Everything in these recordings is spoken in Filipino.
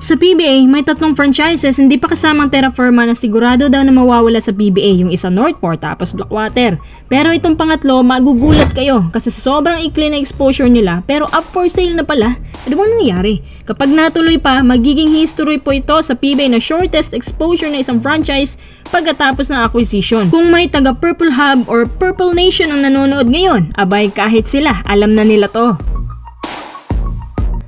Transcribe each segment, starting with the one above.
Sa PBA, may 3 franchises hindi pa kasamang Terra Firma na sigurado daw na mawawala sa PBA, yung isa Northport tapos Blackwater. Pero itong pangatlo, magugulat kayo kasi sa sobrang ikli na exposure nila pero up for sale na pala. Ano bang nangyayari? Kapag natuloy pa, magiging history po ito sa PBA na shortest exposure na isang franchise pagkatapos ng acquisition. Kung may taga Purple Hub or Purple Nation ang nanonood ngayon, abay kahit sila, alam na nila to.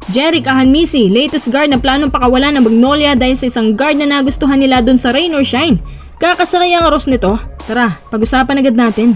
Jerick Ahanmisi, latest guard na planong pakawalan ng Magnolia dahil sa isang guard na nagustuhan nila dun sa Rain or Shine. Kakasakay ang Ross nito? Tara, pag-usapan agad natin.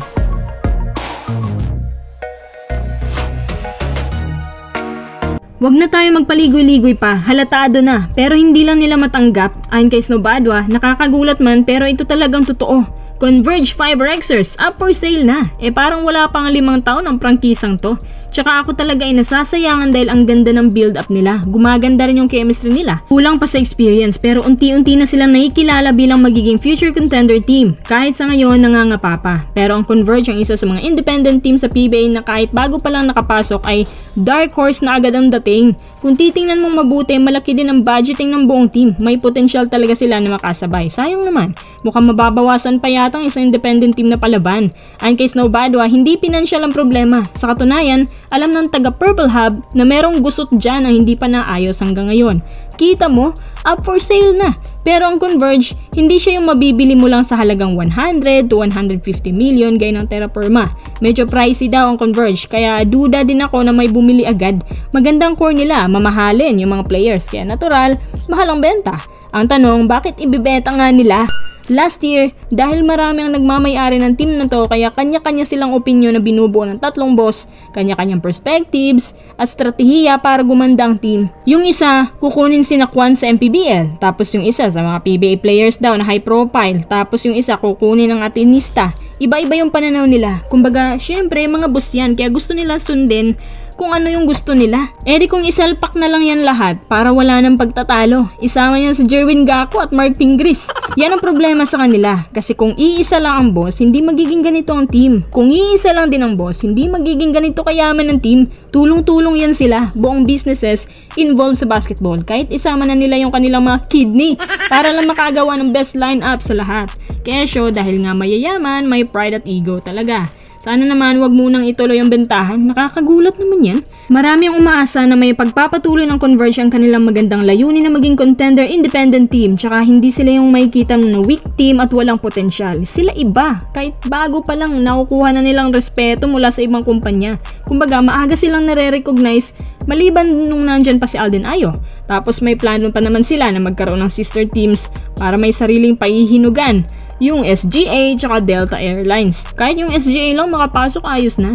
Wag na tayo magpaligoy-ligoy pa, halatado na, pero hindi lang nila matanggap. Ayon kay Snowbadwa, nakakagulat man pero ito talagang totoo. Converge Fiberxers, up for sale na. Parang wala pang 5 taon ang prangkisang to. Tsaka ako talaga ay nasasayangan dahil ang ganda ng build-up nila. Gumaganda rin yung chemistry nila. Kulang pa sa experience pero unti-unti na silang nakikilala bilang magiging future contender team. Kahit sa ngayon nangangapa pa. Pero ang Converge ang isa sa mga independent team sa PBA na kahit bago pa lang nakapasok ay dark horse na agad ang dating. Kung titingnan mong mabuti, malaki din ang budgeting ng buong team. May potential talaga sila na makasabay. Sayang naman, mukhang mababawasan pa yata ang isang independent team na palaban. Ayon kay Snowbadwa, hindi pinansyal ang problema. Sa katunayan, alam ng taga Purple Hub na merong gusot dyan ang hindi pa naayos hanggang ngayon. Kita mo, up for sale na. Pero ang Converge, hindi siya yung mabibili mo lang sa halagang 100 to 150 million gaya ng Terra Firma. Medyo pricey daw ang Converge, kaya duda din ako na may bumili agad. Magandang core nila, mamahalin yung mga players, kaya natural, mahal ang benta. Ang tanong, bakit ibibenta nga nila? Last year, dahil marami ang nagmamay-ari ng team na to kaya kanya-kanya silang opinyon na binubuo ng 3 boss, kanya-kanyang perspectives at strategiya para gumanda ang team. Yung isa, kukunin si Nakwan sa MPBL, tapos yung isa sa mga PBA players daw na high profile, tapos yung isa kukunin ng Atenista. Iba-iba yung pananaw nila. Kumbaga, syempre mga boss yan kaya gusto nila sundin kung ano yung gusto nila. Di kung isalpak na lang yan lahat para wala nang pagtatalo. Isama yan si Jerwin Gaco at Mark Pingris. Yan ang problema sa kanila. Kasi kung iisa lang ang boss, hindi magiging ganito ang team. Kung iisa lang din ang boss, hindi magiging ganito kayaman ng team. Tulong-tulong yan sila. Buong businesses involved sa basketball. Kahit isama na nila yung kanilang mga kidney para lang makagawa ng best lineup sa lahat. Kesyo dahil nga mayayaman, may pride at ego talaga. Sana naman wag munang ituloy ang bentahan, nakakagulat naman yan. Marami ang umaasa na may pagpapatuloy ng Converge ang kanilang magandang layunin na maging contender independent team, tsaka hindi sila yung makikita na weak team at walang potensyal. Sila iba, kahit bago pa lang nakukuha na nilang respeto mula sa ibang kumpanya. Kumbaga maaga silang nare-recognize maliban nung nandyan pa si Alden Ayo. Tapos may plano pa naman sila na magkaroon ng sister teams para may sariling paihinugan. Yung SGA tsaka Delta Airlines. Kahit yung SGA lang makapasok, ayos na.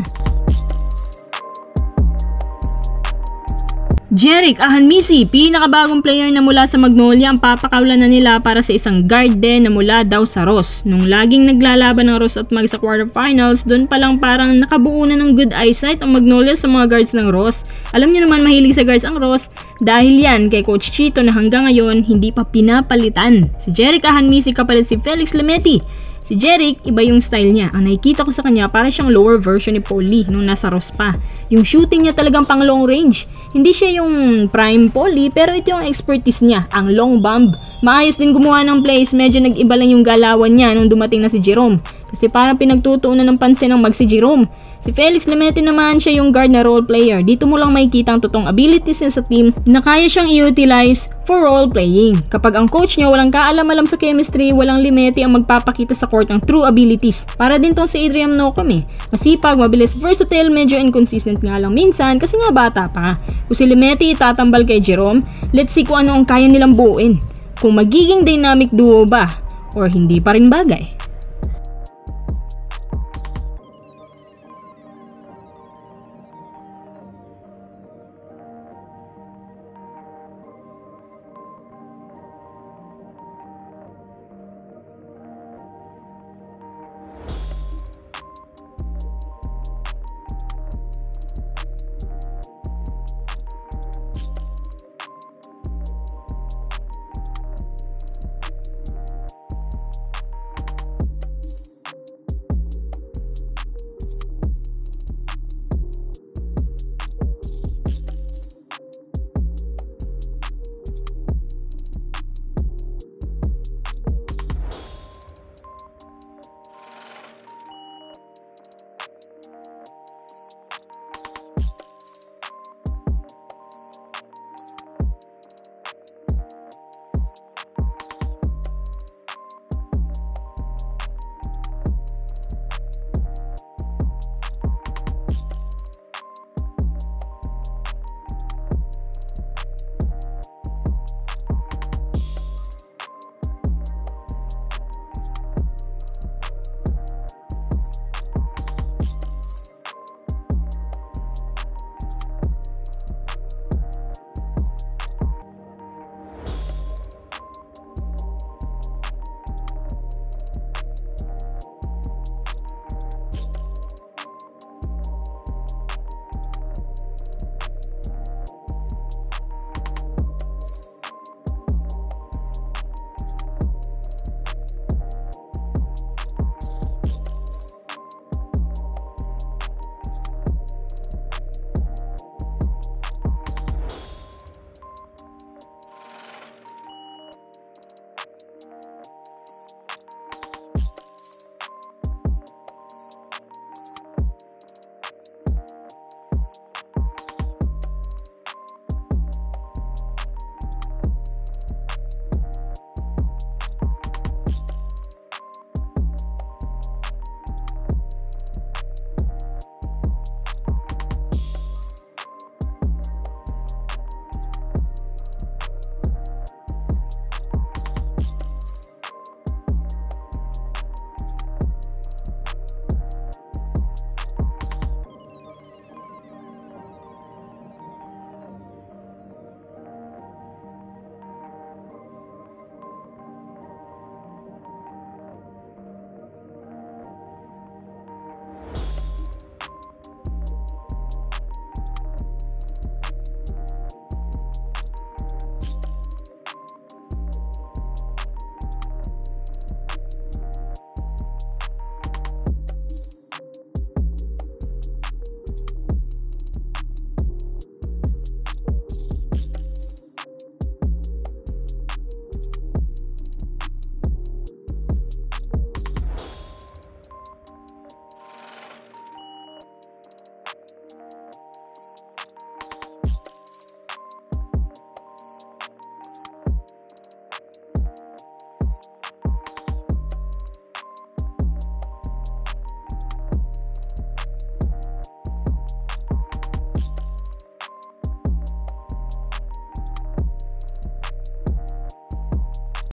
Jerick Ahanmisi, pinakabagong player na mula sa Magnolia ang papakawalan na nila para sa isang guard din na mula daw sa Ross. Nung laging naglalaban ng Ross at Mag sa quarterfinals, doon pa lang parang nakabuo na ng good eyesight ang Magnolia sa mga guards ng Ross. Alam niyo naman mahilig sa guards ang Ross dahil yan kay Coach Chito na hanggang ngayon hindi pa pinapalitan. Si Jerick Ahanmisi kapalit si Felix Lemeti. Si Jerick, iba yung style niya. Ang nakikita ko sa kanya, para siyang lower version ni Paul Lee nung nasa Ross pa. Yung shooting niya talagang pang long range. Hindi siya yung prime Paul Lee, pero ito yung expertise niya, ang long bomb. Maayos din gumawa ng plays, medyo nag-iba lang yung galawan niya nung dumating na si Jerome. Kasi parang pinagtutuunan ng pansin ng si Jerome. Si Felix Lemeti naman siya yung guard na role player. Dito mo lang makikita ang totoong abilities niya sa team na kaya siyang i-utilize for role playing. Kapag ang coach niya walang kaalam-alam sa chemistry, walang Lemeti ang magpapakita sa court ng true abilities. Para din tong si Adrian Nocom Masipag, mabilis, versatile, medyo inconsistent nga lang minsan kasi nga bata pa. Kung si Lemeti itatambal kay Jerome, let's see kung ano ang kaya nilang buuin. Kung magiging dynamic duo ba or hindi pa rin bagay.